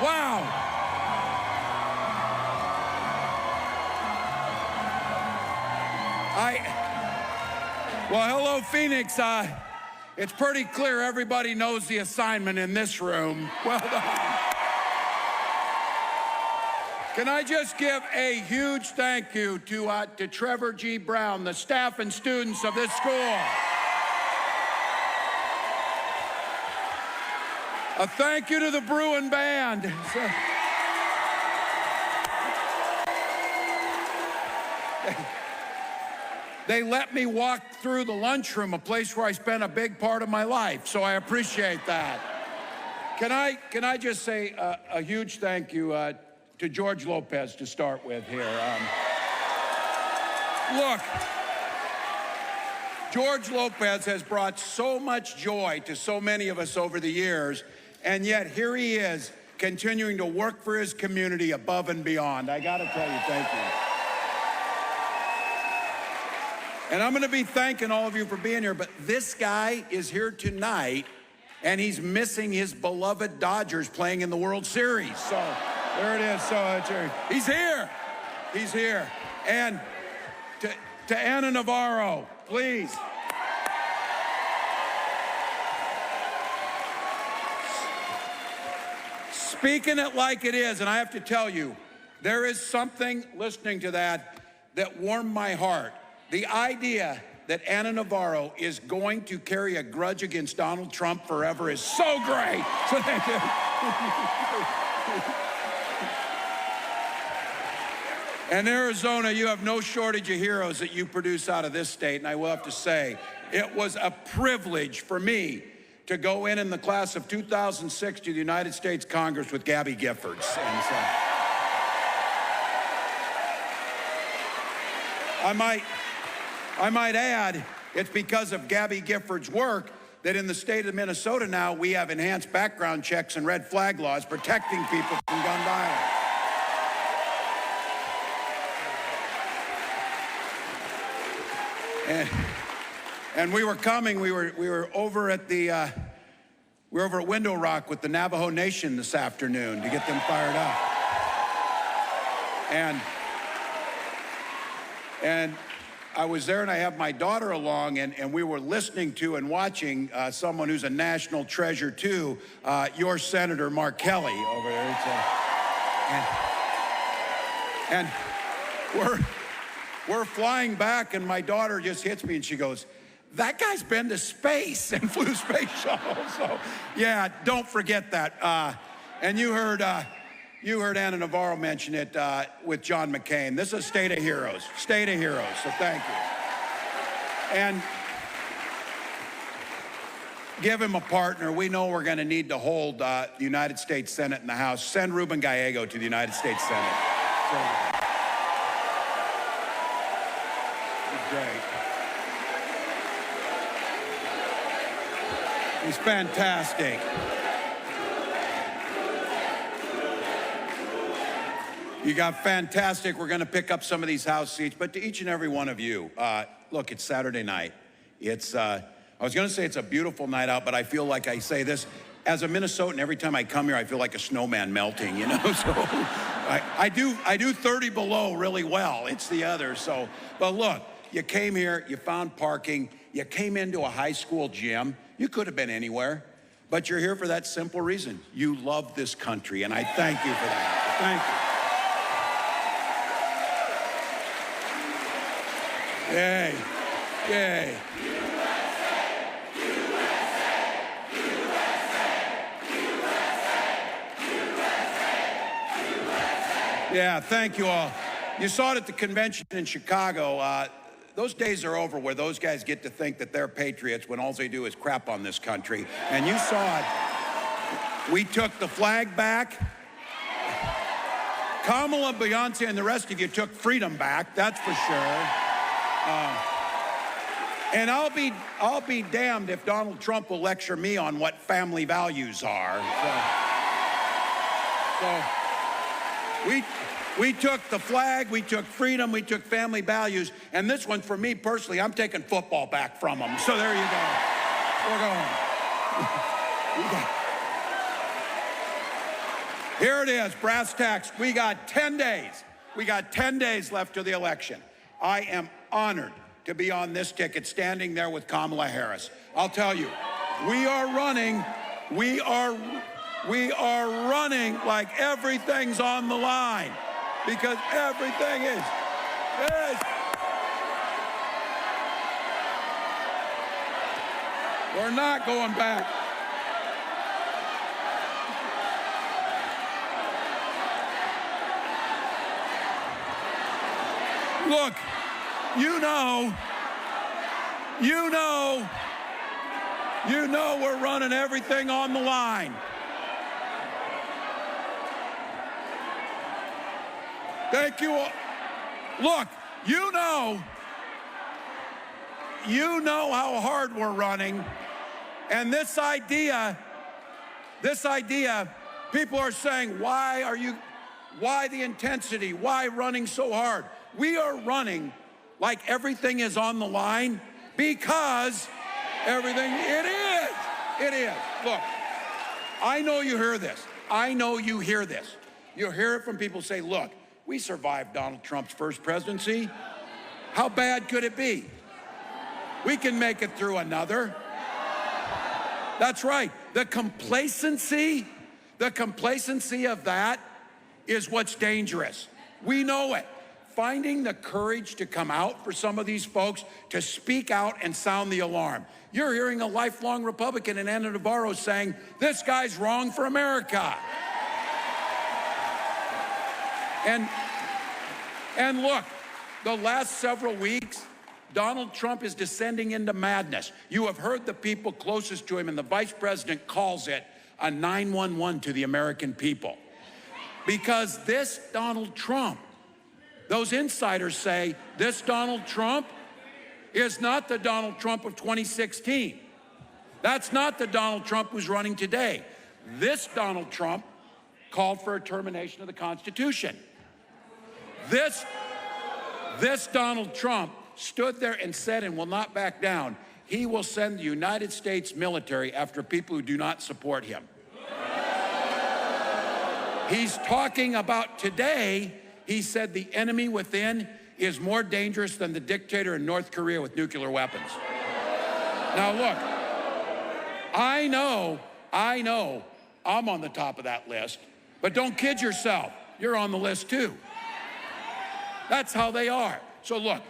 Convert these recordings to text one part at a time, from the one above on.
Wow. Well, hello, Phoenix. It's pretty clear everybody knows the assignment in this room. Well done. Can I just give a huge thank you to Trevor G. Brown, the staff and students of this school. A thank you to the Bruin Band. They let me walk through the lunchroom, a place where I spent a big part of my life, so I appreciate that. Can I just say a huge thank you to George Lopez to start with here. Look, George Lopez has brought so much joy to so many of us over the years, and yet here he is continuing to work for his community above and beyond. I gotta tell you, thank you. And I'm gonna be thanking all of you for being here, but this guy is here tonight, and he's missing his beloved Dodgers playing in the World Series. So there it is. So he's here. He's here. And to Anna Navarro, please. Speaking it like it is, and I have to tell you, there is something listening to that warmed my heart. The idea that Anna Navarro is going to carry a grudge against Donald Trump forever is so great. So thank you. And Arizona, you have no shortage of heroes that you produce out of this state. And I will have to say, it was a privilege for me to go in the class of 2006 to the United States Congress with Gabby Giffords. And so, I might add, it's because of Gabby Giffords' work that in the state of Minnesota now, we have enhanced background checks and red flag laws protecting people from gun violence. And we were coming, we were over at Window Rock with the Navajo Nation this afternoon to get them fired up. And I was there, and I have my daughter along, and we were listening to and watching someone who's a national treasure too, your Senator Mark Kelly over there. And we're flying back, and my daughter just hits me, and she goes, "That guy's been to space and flew space shuttle." So, yeah, don't forget that. And you heard Anna Navarro mention it with John McCain. This is a state of heroes, so thank you. And give him a partner. We know we're gonna need to hold the United States Senate and the House. Send Ruben Gallego to the United States Senate. He's great. He's fantastic. You got fantastic. We're going to pick up some of these House seats, but to each and every one of you, look, it's Saturday night. I was going to say it's a beautiful night out, but I feel like I say this as a Minnesotan. Every time I come here, I feel like a snowman melting, you know. So I do 30 below really well. It's the other. So, but look, you came here, you found parking, you came into a high school gym. You could have been anywhere, but you're here for that simple reason. You love this country, and I thank you for that. Thank you. Yay, yay. USA, USA, USA. Yeah, thank you all. You saw it at the convention in Chicago. Those days are over where those guys get to think that they're patriots when all they do is crap on this country. And you saw it. We took the flag back. Kamala, Beyonce, and the rest of you took freedom back, that's for sure. And I'll be damned if Donald Trump will lecture me on what family values are. So we took the flag, we took freedom, we took family values, and this one, for me personally, I'm taking football back from them. So there you go. We're going. Here it is, brass tacks. We got 10 days. We got 10 days left to the election. I am honored to be on this ticket, standing there with Kamala Harris. I'll tell you, we are running like everything's on the line, because everything is. We're not going back. Look, you know we're running everything on the line. Thank you all. Look, you know how hard we're running. And this idea, people are saying, why the intensity? Why running so hard? We are running like everything is on the line because everything, it is. Look, I know you hear this. You hear it from people say, look, we survived Donald Trump's first presidency. How bad could it be? We can make it through another. That's right. The complacency of that is what's dangerous. We know it. Finding the courage to come out for some of these folks, to speak out and sound the alarm. You're hearing a lifelong Republican in Ana Navarro saying, this guy's wrong for America. And look, the last several weeks, Donald Trump is descending into madness. You have heard the people closest to him, and the vice president calls it a 911 to the American people. Because this Donald Trump, those insiders say, this Donald Trump is not the Donald Trump of 2016. That's not the Donald Trump who's running today. This Donald Trump called for a termination of the Constitution. This Donald Trump stood there and said, and will not back down, he will send the United States military after people who do not support him. He's talking about today. He said the enemy within is more dangerous than the dictator in North Korea with nuclear weapons. Now look, I know I'm on the top of that list, but don't kid yourself. You're on the list too. That's how they are. So look,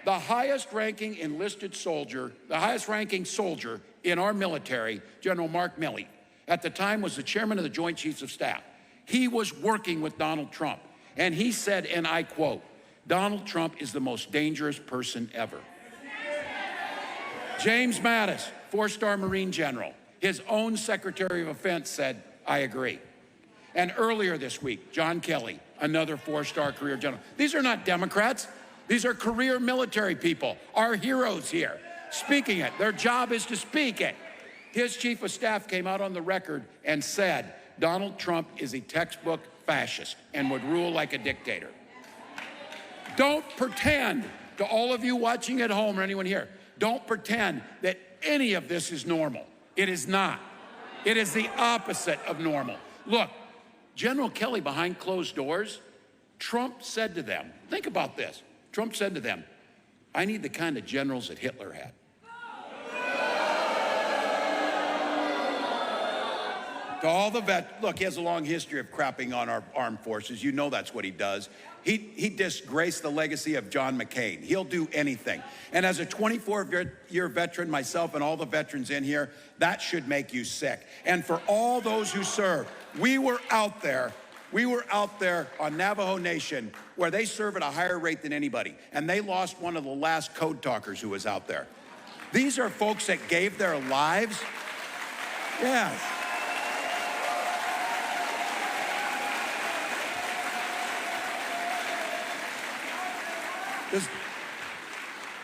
the highest ranking enlisted soldier, the highest ranking soldier in our military, General Mark Milley, at the time was the chairman of the Joint Chiefs of Staff. He was working with Donald Trump. And he said, and I quote, Donald Trump is the most dangerous person ever. James Mattis, 4-star Marine general, his own Secretary of Defense said, I agree. And earlier this week, John Kelly, another 4-star career general. These are not Democrats. These are career military people, our heroes here, speaking it. Their job is to speak it. His chief of staff came out on the record and said, Donald Trump is a textbook fascist and would rule like a dictator. Don't pretend, to all of you watching at home or anyone here, don't pretend that any of this is normal. It is not. It is the opposite of normal. Look, General Kelly behind closed doors, Trump said to them, think about this. Trump said to them, I need the kind of generals that Hitler had. To all the look, he has a long history of crapping on our armed forces. You know that's what he does. He disgraced the legacy of John McCain. He'll do anything. And as a 24-year veteran myself and all the veterans in here, that should make you sick. And for all those who serve, we were out there on Navajo Nation where they serve at a higher rate than anybody. And they lost one of the last code talkers who was out there. These are folks that gave their lives. Yeah.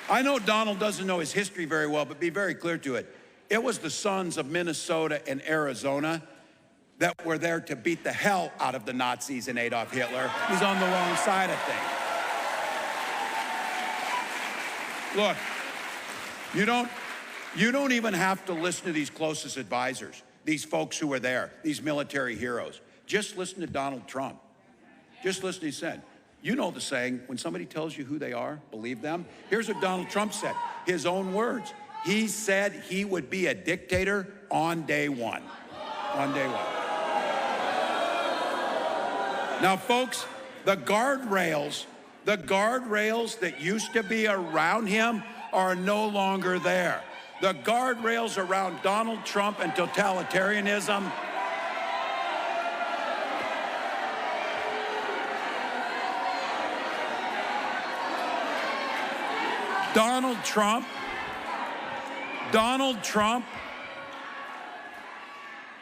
I know Donald doesn't know his history very well, but be very clear to it. It was the sons of Minnesota and Arizona that were there to beat the hell out of the Nazis and Adolf Hitler. He's on the wrong side of things. Look, you don't even have to listen to these closest advisors, these folks who were there, these military heroes. Just listen to Donald Trump. Just listen, he said, you know the saying, when somebody tells you who they are, believe them. Here's what Donald Trump said, his own words. He said he would be a dictator on day one. On day one. Now, folks, the guardrails that used to be around him are no longer there. The guardrails around Donald Trump and totalitarianism Donald Trump,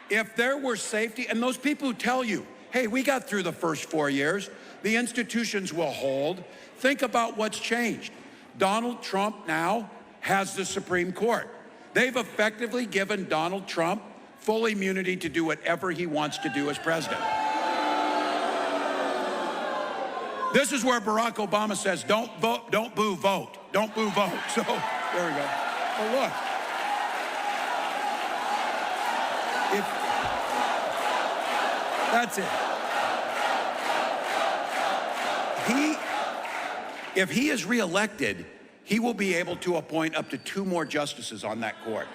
if there were safety, and those people who tell you, hey, we got through the first 4 years, the institutions will hold, think about what's changed. Donald Trump now has the Supreme Court. They've effectively given Donald Trump full immunity to do whatever he wants to do as president. This is where Barack Obama says, don't vote, don't boo, vote. Don't boo, vote. So, there we go. Well, look. That's it. If he is reelected, he will be able to appoint up to 2 more justices on that court.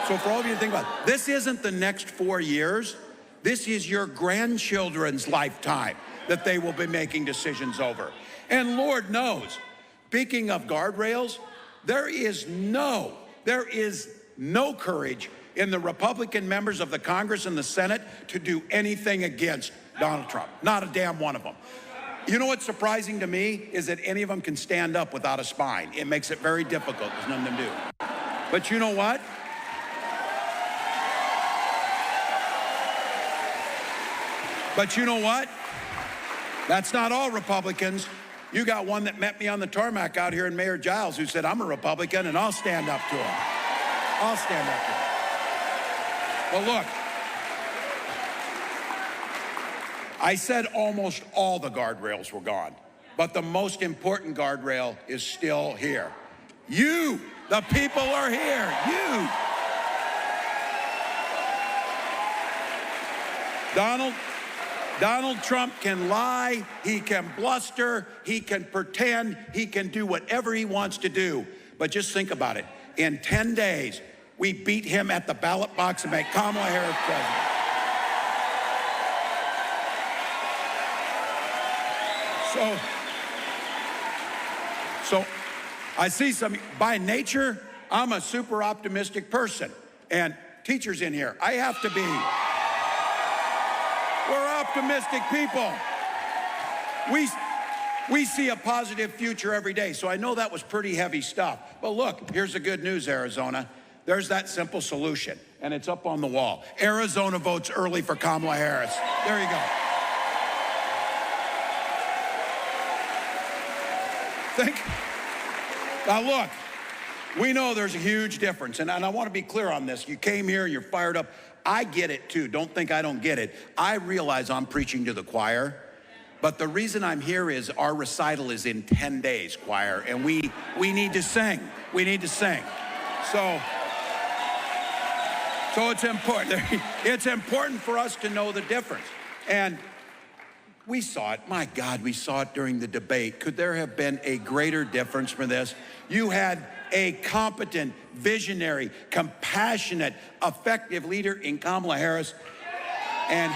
So for all of you to think about it, this isn't the next 4 years. This is your grandchildren's lifetime that they will be making decisions over. And Lord knows, speaking of guardrails, there is no courage in the Republican members of the Congress and the Senate to do anything against Donald Trump. Not a damn one of them. You know what's surprising to me is that any of them can stand up without a spine. It makes it very difficult. There's none of them do. But you know what? That's not all Republicans. You got one that met me on the tarmac out here in Mayor Giles who said, I'm a Republican and I'll stand up to him. I'll stand up to him. Well, look, I said almost all the guardrails were gone, but the most important guardrail is still here. You, the people, are here. You. Donald Trump can lie, he can bluster, he can pretend, he can do whatever he wants to do. But just think about it. In 10 days, we beat him at the ballot box and make Kamala Harris president. So I see some, by nature, I'm a super optimistic person. And teachers in here, I have to be. We're optimistic people. We see a positive future every day. So I know that was pretty heavy stuff. But look, here's the good news, Arizona. There's that simple solution, and it's up on the wall. Arizona votes early for Kamala Harris. There you go. Now look, we know there's a huge difference, and I want to be clear on this. You came here and you're fired up. I get it too. Don't think I don't get it. I realize I'm preaching to the choir, but the reason I'm here is our recital is in 10 days, choir, and we need to sing. We need to sing. So it's important. It's important for us to know the difference. And we saw it. My God, we saw it during the debate. Could there have been a greater difference for this? You had a competent, visionary, compassionate, effective leader in Kamala Harris. And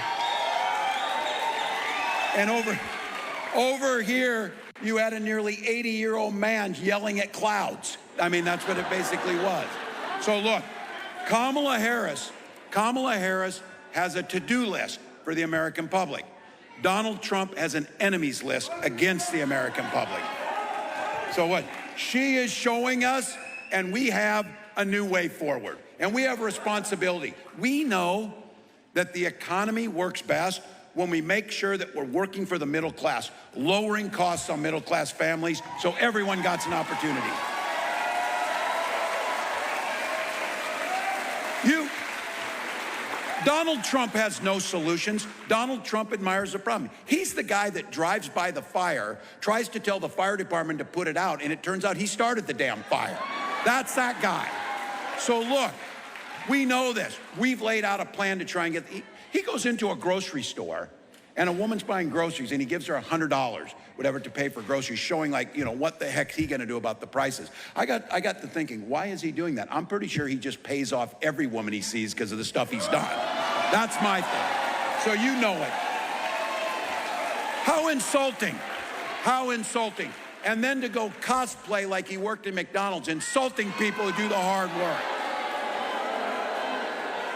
over here, you had a nearly 80-year-old man yelling at clouds. I mean, that's what it basically was. So look, Kamala Harris has a to-do list for the American public. Donald Trump has an enemies list against the American public. So what? She is showing us, and we have a new way forward. And we have a responsibility. We know that the economy works best when we make sure that we're working for the middle class, lowering costs on middle class families so everyone gets an opportunity. Donald Trump has no solutions. Donald Trump admires the problem. He's the guy that drives by the fire, tries to tell the fire department to put it out, and it turns out he started the damn fire. That's that guy. So look, we know this. We've laid out a plan to try and get, He goes into a grocery store and a woman's buying groceries and he gives her $100, whatever, to pay for groceries, showing like, you know, what the heck's he gonna do about the prices? I got to thinking, why is he doing that? I'm pretty sure he just pays off every woman he sees because of the stuff he's done. That's my thing. So you know it. How insulting. How insulting. And then to go cosplay like he worked in McDonald's, insulting people who do the hard work.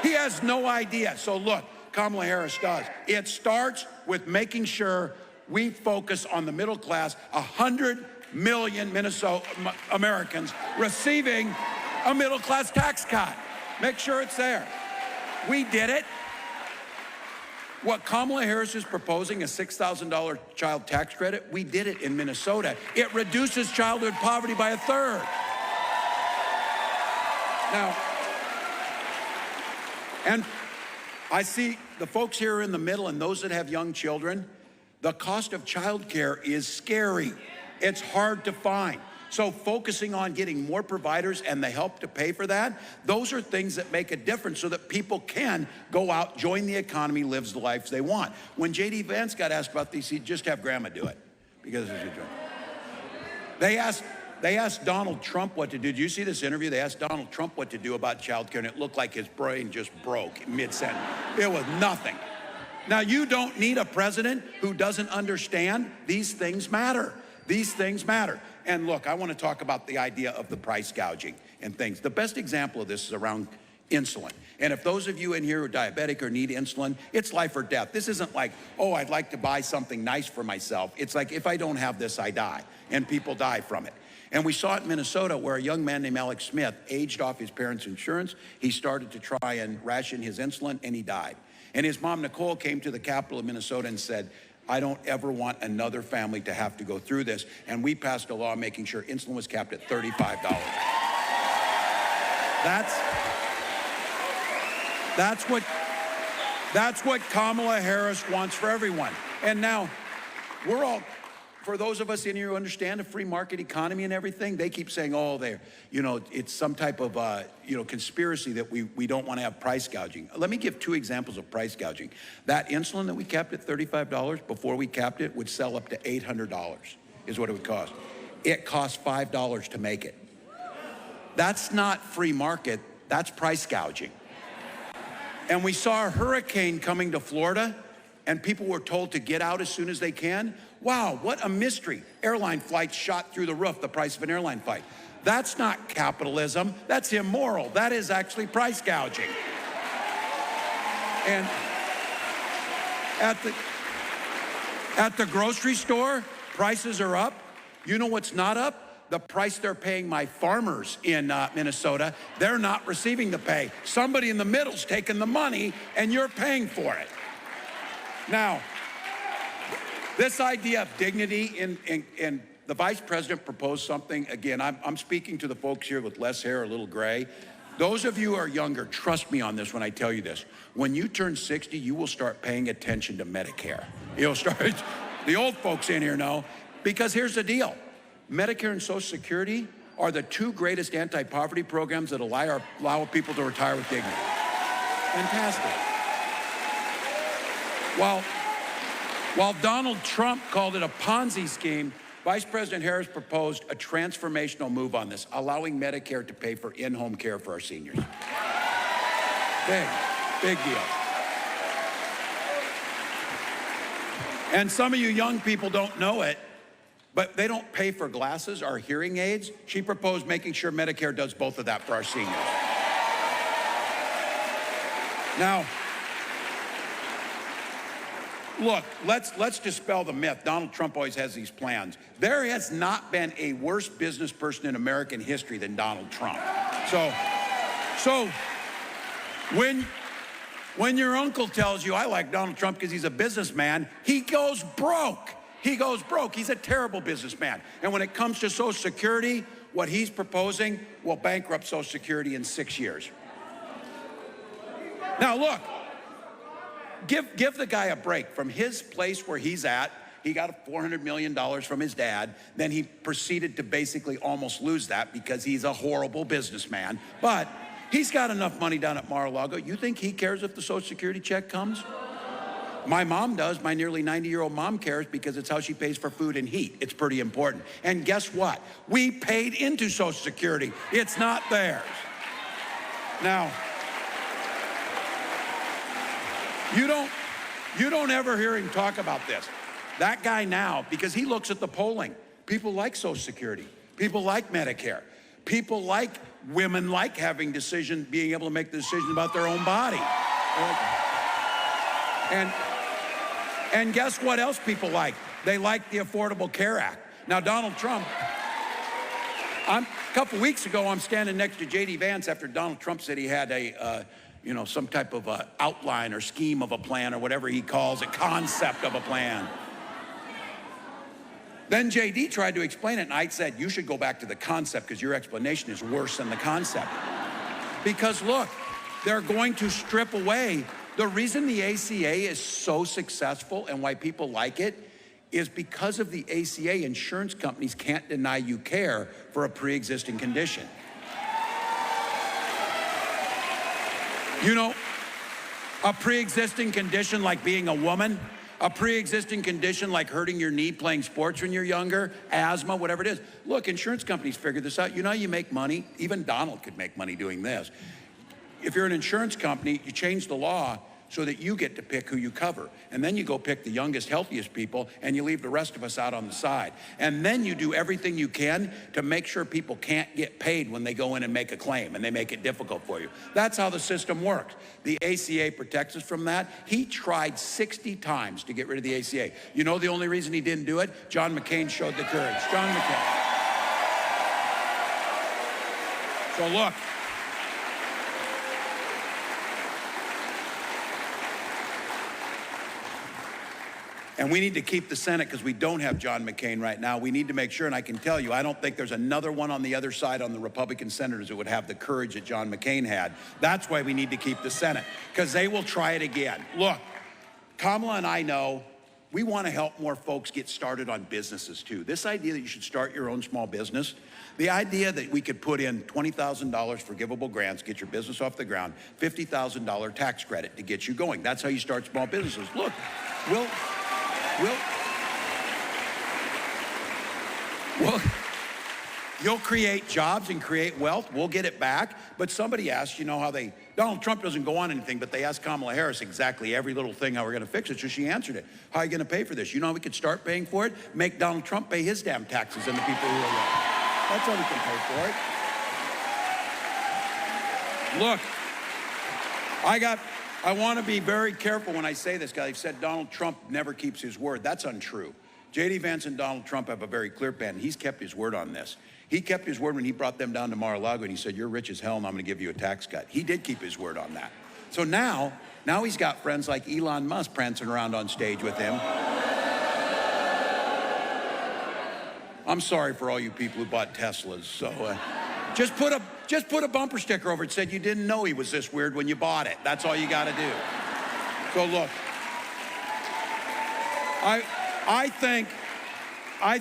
He has no idea. So look, Kamala Harris does. It starts with making sure we focus on the middle class, 100 million Minnesota Americans receiving a middle class tax cut. Make sure it's there. We did it. What Kamala Harris is proposing, a $6,000 child tax credit, we did it in Minnesota. It reduces childhood poverty by 1/3. Now, and I see the folks here in the middle and those that have young children, the cost of childcare is scary. It's hard to find. So focusing on getting more providers and the help to pay for that, those are things that make a difference so that people can go out, join the economy, live the lives they want. When J.D. Vance got asked about these, he'd just have grandma do it because it's a joke. They asked Donald Trump what to do. Did you see this interview? They asked Donald Trump what to do about child care, and it looked like his brain just broke mid-sentence. It was nothing. Now, you don't need a president who doesn't understand these things matter. These things matter. And look, I want to talk about the idea of the price gouging and things. The best example of this is around insulin. And if those of you in here who are diabetic or need insulin, it's life or death. This isn't like, oh, I'd like to buy something nice for myself. It's like, if I don't have this, I die. And people die from it. And we saw it in Minnesota where a young man named Alex Smith aged off his parents' insurance. He started to try and ration his insulin, and he died. And his mom, Nicole, came to the capital of Minnesota and said, I don't ever want another family to have to go through this. And we passed a law making sure insulin was capped at $35. That's what Kamala Harris wants for everyone. And now, we're all, for those of us in here who understand a free market economy and everything, they keep saying, oh, it's some type of, conspiracy that we don't want to have price gouging. Let me give two examples of price gouging. That insulin that we capped at $35, before we capped it, would sell up to $800 is what it would cost. It costs $5 to make it. That's not free market, that's price gouging. And we saw a hurricane coming to Florida, and people were told to get out as soon as they can. Wow, what a mystery. Airline flights shot through the roof, the price of an airline flight. That's not capitalism, that's immoral. That is actually price gouging. And at the grocery store, prices are up. You know what's not up? The price they're paying my farmers in Minnesota. They're not receiving the pay. Somebody in the middle's taking the money and you're paying for it. Now, this idea of dignity, and the vice president proposed something. Again, I'm speaking to the folks here with less hair, a little gray. Those of you who are younger, trust me on this when I tell you this. When you turn 60, you will start paying attention to Medicare. You'll start, the old folks in here know, because here's the deal. Medicare and Social Security are the two greatest anti-poverty programs that allow people to retire with dignity. Fantastic. While Donald Trump called it a Ponzi scheme, Vice President Harris proposed a transformational move on this, allowing Medicare to pay for in-home care for our seniors. Big deal. And some of you young people don't know it, but they don't pay for glasses or hearing aids. She proposed making sure Medicare does both of that for our seniors. Now, look, let's dispel the myth. Donald Trump always has these plans. There has not been a worse business person in American history than Donald Trump. So when your uncle tells you, I like Donald Trump because he's a businessman, he goes broke. He goes broke. He's a terrible businessman. And when it comes to Social Security, what he's proposing will bankrupt Social Security in 6 years. Now look, give the guy a break. From his place where he's at, he got $400 million from his dad. Then he proceeded to basically almost lose that because he's a horrible businessman. But He's got enough money down at Mar-a-Lago. You think he cares if the Social Security check comes? My mom does. My nearly 90-year-old mom cares because it's how she pays for food and heat. It's pretty important. And guess what? We paid into Social Security. It's not theirs. Now, you don't ever hear him talk about this. That guy now, because he looks at the polling, people like Social Security. People like Medicare. People like women like having being able to make the decision about their own body. And guess what else people like? They like the Affordable Care Act. Now, Donald Trump, a couple weeks ago, I'm standing next to J.D. Vance after Donald Trump said he had some type of outline or scheme of a plan or whatever he calls it, concept of a plan. Then JD tried to explain it, and I said, you should go back to the concept because your explanation is worse than the concept. Because look, they're going to strip away. The reason the ACA is so successful and why people like it is because of the ACA, insurance companies can't deny you care for a pre-existing condition. You know, a pre-existing condition like being a woman, a pre-existing condition like hurting your knee playing sports when you're younger, asthma, whatever it is. Look, insurance companies figure this out. You know how you make money? Even Donald could make money doing this. If you're an insurance company, you change the law so that you get to pick who you cover. And then you go pick the youngest, healthiest people, and you leave the rest of us out on the side. And then you do everything you can to make sure people can't get paid when they go in and make a claim, and they make it difficult for you. That's how the system works. The ACA protects us from that. He tried 60 times to get rid of the ACA. You know the only reason he didn't do it? John McCain showed the courage. John McCain. So look, and we need to keep the Senate because we don't have John McCain right now. We need to make sure, and I can tell you, I don't think there's another one on the other side on the Republican senators that would have the courage that John McCain had. That's why we need to keep the Senate, because they will try it again. Look, Kamala and I know we want to help more folks get started on businesses too. This idea that you should start your own small business, the idea that we could put in $20,000 forgivable grants, get your business off the ground, $50,000 tax credit to get you going. That's how you start small businesses. Look, you'll create jobs and create wealth. We'll get it back. But somebody asked, you know how Donald Trump doesn't go on anything, but they asked Kamala Harris exactly every little thing how we're going to fix it. So she answered it. How are you going to pay for this? You know how we could start paying for it? Make Donald Trump pay his damn taxes and the people who are there. That's how we can pay for it. Look, I want to be very careful when I say this, guys. I've said Donald Trump never keeps his word. That's untrue. J.D. Vance and Donald Trump have a very clear plan. He's kept his word on this. He kept his word when he brought them down to Mar-a-Lago and he said, you're rich as hell and I'm going to give you a tax cut. He did keep his word on that. So now he's got friends like Elon Musk prancing around on stage with him. I'm sorry for all you people who bought Teslas. So just put a bumper sticker over it that said you didn't know he was this weird when you bought it. That's all you got to do. So look, I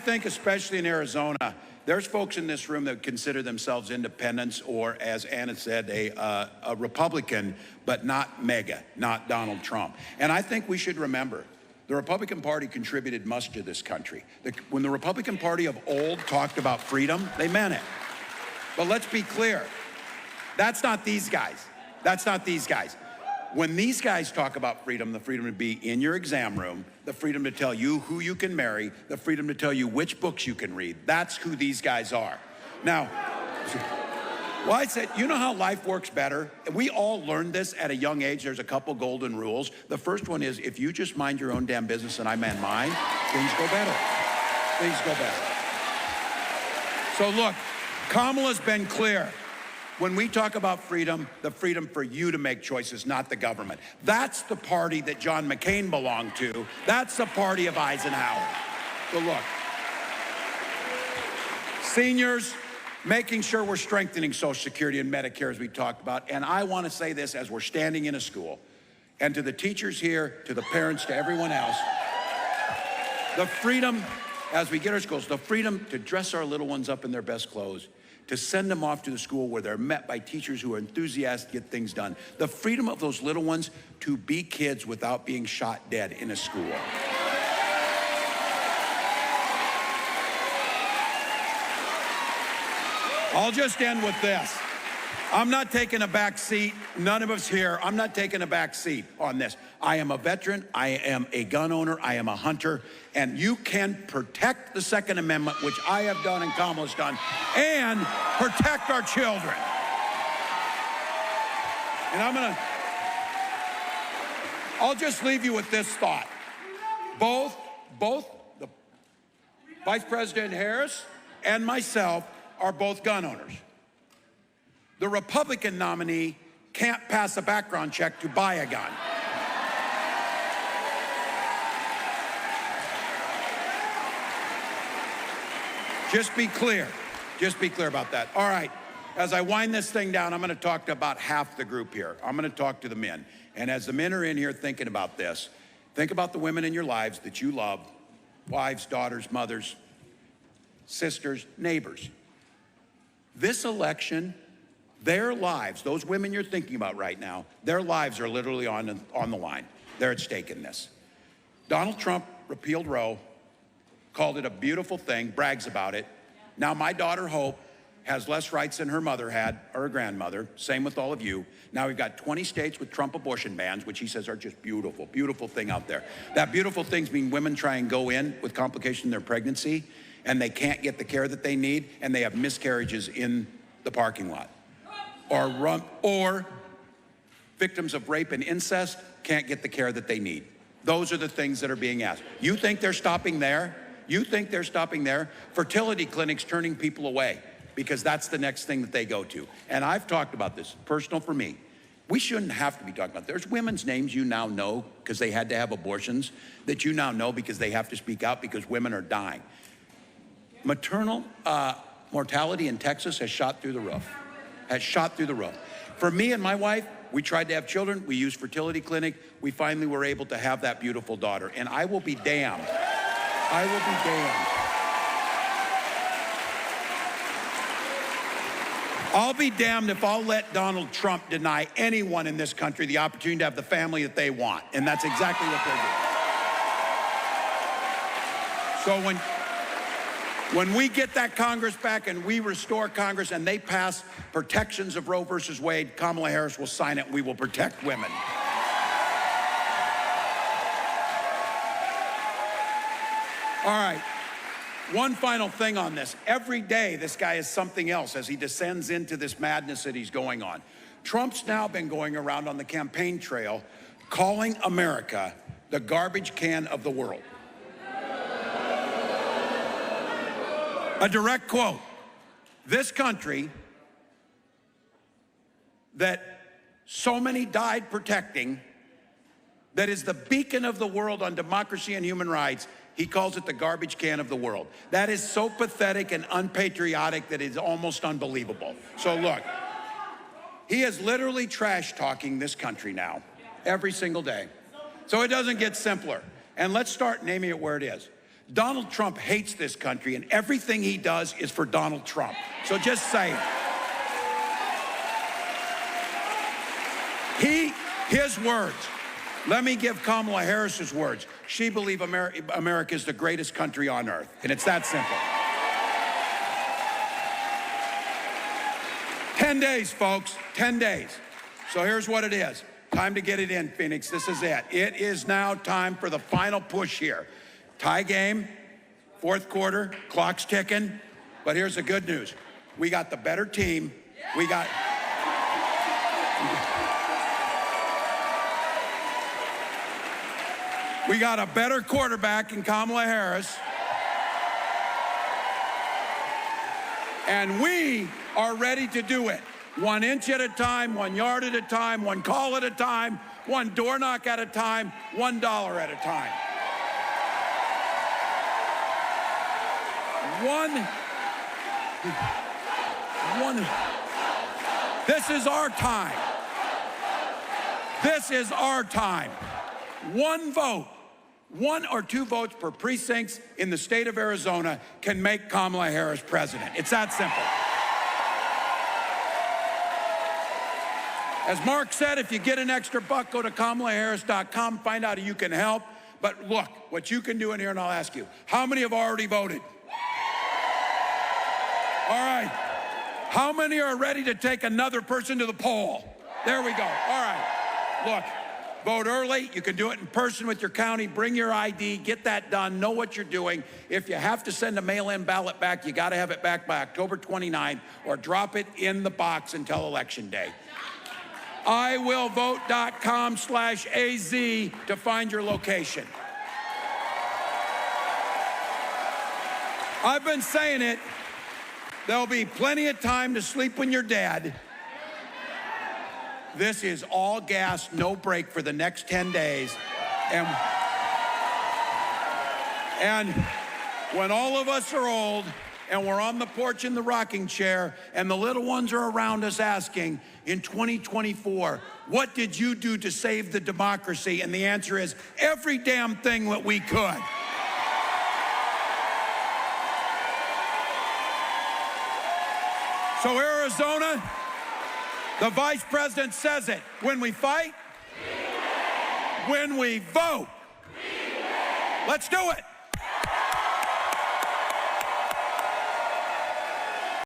think especially in Arizona, there's folks in this room that consider themselves independents or, as Anna said, a Republican, but not MAGA, not Donald Trump. And I think we should remember, the Republican Party contributed much to this country. When the Republican Party of old talked about freedom, they meant it. But let's be clear, that's not these guys. That's not these guys. When these guys talk about freedom, the freedom to be in your exam room, the freedom to tell you who you can marry, the freedom to tell you which books you can read, that's who these guys are. Now, well, I said, you know how life works better? We all learned this at a young age. There's a couple golden rules. The first one is, if you just mind your own damn business and I mind mine, things go better. Things go better. So look, Kamala's been clear. When we talk about freedom, the freedom for you to make choices, not the government. That's the party that John McCain belonged to. That's the party of Eisenhower. So look, seniors, making sure we're strengthening Social Security and Medicare as we talked about. And I want to say this as we're standing in a school, and to the teachers here, to the parents, to everyone else, the freedom, as we get our schools, the freedom to dress our little ones up in their best clothes, to send them off to the school where they're met by teachers who are enthusiastic to get things done. The freedom of those little ones to be kids without being shot dead in a school. I'll just end with this. I'm not taking a back seat. None of us here, I'm not taking a back seat on this. I am a veteran. I am a gun owner. I am a hunter. And you can protect the Second Amendment, which I have done and Kamala's done, and protect our children. And I'll just leave you with this thought. Both the Vice President Harris and myself are both gun owners. The Republican nominee can't pass a background check to buy a gun. Just be clear. Just be clear about that. All right, as I wind this thing down, I'm gonna talk to about half the group here. I'm gonna talk to the men. And as the men are in here thinking about this, think about the women in your lives that you love, wives, daughters, mothers, sisters, neighbors. This election, their lives, those women you're thinking about right now, their lives are literally on the line. They're at stake in this. Donald Trump repealed Roe, called it a beautiful thing, brags about it. Now my daughter Hope has less rights than her mother had, or her grandmother, same with all of you. Now we've got 20 states with Trump abortion bans, which he says are just beautiful, beautiful thing out there. That beautiful things mean women try and go in with complication in their pregnancy, and they can't get the care that they need, and they have miscarriages in the parking lot. Or victims of rape and incest can't get the care that they need. Those are the things that are being asked. You think they're stopping there? You think they're stopping there? Fertility clinics turning people away because that's the next thing that they go to. And I've talked about this, personal for me. We shouldn't have to be talking about. There's women's names you now know because they had to have abortions that you now know because they have to speak out because women are dying. Maternal mortality in Texas has shot through the roof. For me and my wife, we tried to have children. We used fertility clinic. We finally were able to have that beautiful daughter. And I will be damned. I will be damned. I'll be damned if I'll let Donald Trump deny anyone in this country the opportunity to have the family that they want. And that's exactly what they're doing. So when we get that Congress back and we restore Congress and they pass protections of Roe versus Wade, Kamala Harris will sign it and we will protect women. All right, one final thing on this. Every day this guy is something else as he descends into this madness that he's going on. Trump's now been going around on the campaign trail calling America the garbage can of the world. A direct quote, this country that so many died protecting, that is the beacon of the world on democracy and human rights, he calls it the garbage can of the world. That is so pathetic and unpatriotic that it's almost unbelievable. So look, he is literally trash talking this country now, every single day. So it doesn't get simpler. And let's start naming it where it is. Donald Trump hates this country and everything he does is for Donald Trump. So just say it. His words. Let me give Kamala Harris's words. She believes America is the greatest country on earth. And it's that simple. 10 days, folks, 10 days. So here's what it is. Time to get it in, Phoenix. This is it. It is now time for the final push here. Tie game, fourth quarter, clock's ticking. But here's the good news. We got the better team. We got a better quarterback in Kamala Harris. And we are ready to do it. 1 inch at a time, 1 yard at a time, 1 call at a time, 1 door knock at a time, $1 at a time. This is our time. This is our time. 1 vote, 1 or 2 votes per precincts in the state of Arizona can make Kamala Harris president. It's that simple. As Mark said, if you get an extra buck, go to KamalaHarris.com, find out how you can help. But look, what you can do in here, and I'll ask you, how many have already voted? All right. How many are ready to take another person to the poll? There we go. All right. Look, vote early. You can do it in person with your county. Bring your ID. Get that done. Know what you're doing. If you have to send a mail-in ballot back, you got to have it back by October 29th, or drop it in the box until Election Day. iwillvote.com/AZ to find your location. I've been saying it. There'll be plenty of time to sleep when you're dead. This is all gas, no break for the next 10 days. And when all of us are old and we're on the porch in the rocking chair and the little ones are around us asking, in 2024, what did you do to save the democracy? And the answer is every damn thing that we could. So Arizona, the vice president says it. When we fight, when we vote, let's do it.